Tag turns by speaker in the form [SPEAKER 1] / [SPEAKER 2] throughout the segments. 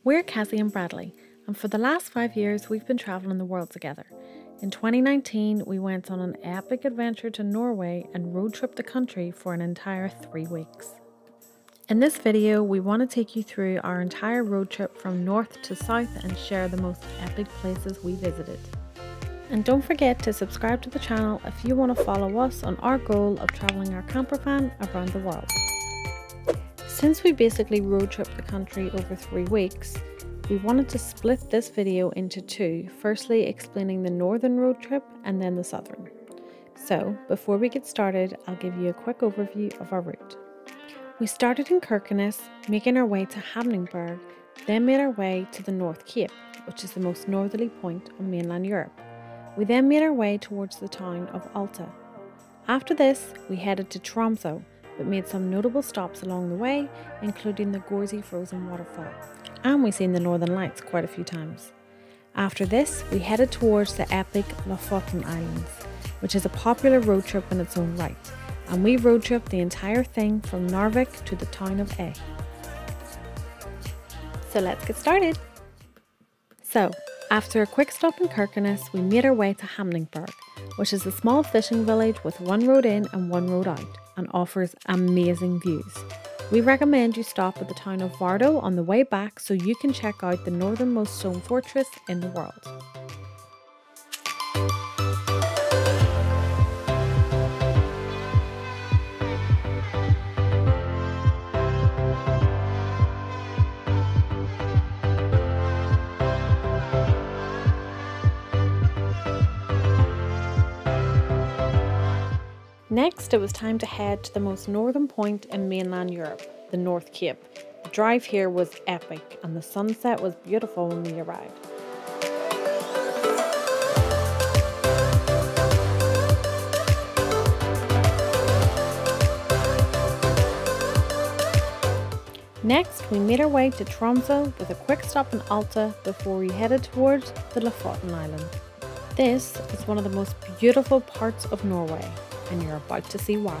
[SPEAKER 1] We're Cassie and Bradley, and for the last 5 years we've been travelling the world together. In 2019, we went on an epic adventure to Norway and road tripped the country for an entire 3 weeks. In this video, we want to take you through our entire road trip from north to south and share the most epic places we visited. And don't forget to subscribe to the channel if you want to follow us on our goal of travelling our camper van around the world. Since we basically road tripped the country over 3 weeks, we wanted to split this video into 2, firstly explaining the northern road trip and then the southern. So, before we get started, I'll give you a quick overview of our route. We started in Kirkenes, making our way to Hamningberg, then made our way to the North Cape, which is the most northerly point on mainland Europe. We then made our way towards the town of Alta. After this, we headed to Tromsø, but made some notable stops along the way, including the Gorsey frozen waterfall. And we seen the Northern Lights quite a few times. After this, we headed towards the epic Lofoten Islands, which is a popular road trip in its own right. And we road tripped the entire thing from Narvik to the town of A. So let's get started. So, after a quick stop in Kirkenes, we made our way to Hamningberg, which is a small fishing village with 1 road in and 1 road out, and offers amazing views. We recommend you stop at the town of Vardo on the way back so you can check out the northernmost stone fortress in the world. Next, it was time to head to the most northern point in mainland Europe, the North Cape. The drive here was epic and the sunset was beautiful when we arrived. Next, we made our way to Tromsø with a quick stop in Alta before we headed towards the Lofoten Island. This is one of the most beautiful parts of Norway, and you're about to see why.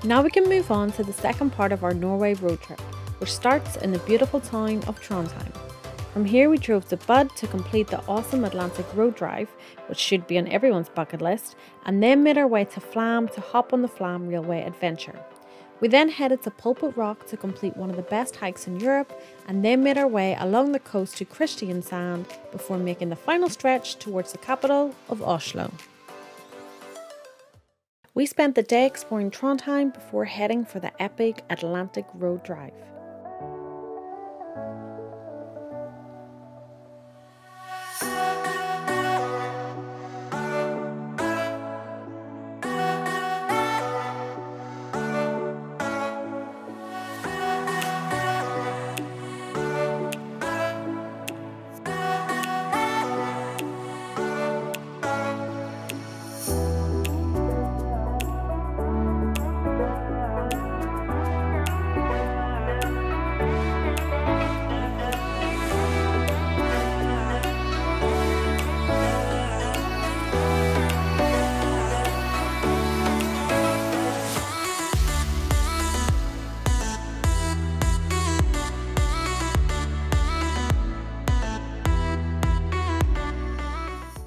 [SPEAKER 1] Now we can move on to the second part of our Norway road trip, which starts in the beautiful town of Trondheim. From here we drove to Bud to complete the awesome Atlantic road drive, which should be on everyone's bucket list, and then made our way to FLAM to hop on the FLAM Railway adventure. We then headed to Pulpit Rock to complete one of the best hikes in Europe, and then made our way along the coast to Kristiansand before making the final stretch towards the capital of Oslo. We spent the day exploring Trondheim before heading for the epic Atlantic road drive.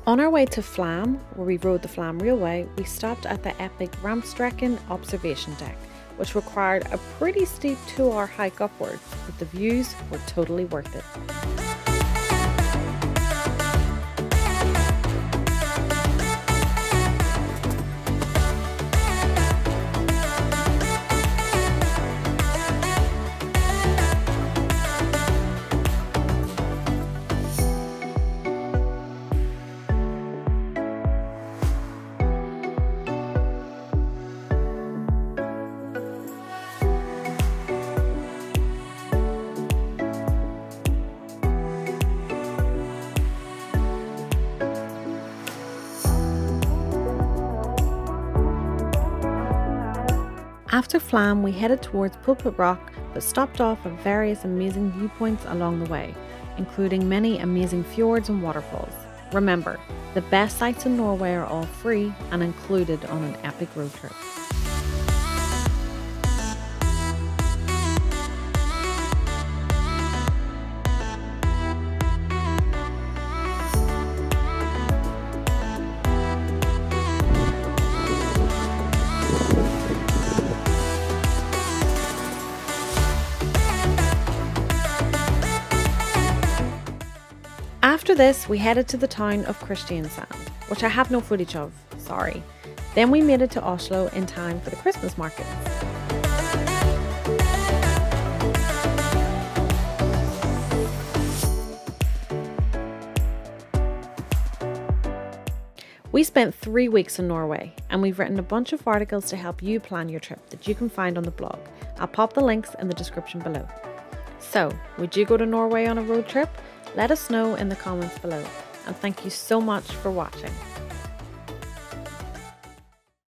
[SPEAKER 1] On our way to FLAM, where we rode the FLAM Railway, we stopped at the epic RAMPESTREKEN observation deck, which required a pretty steep 2-hour hike upwards, but the views were totally worth it. After FLAM, we headed towards Pulpit Rock, but stopped off at various amazing viewpoints along the way, including many amazing fjords and waterfalls. Remember, the best sites in Norway are all free and included on an epic road trip. After this, we headed to the town of Kristiansand, which I have no footage of, sorry. Then we made it to Oslo in time for the Christmas markets. We spent 3 weeks in Norway, and we've written a bunch of articles to help you plan your trip that you can find on the blog. I'll pop the links in the description below. So, would you go to Norway on a road trip? Let us know in the comments below, and thank you so much for watching.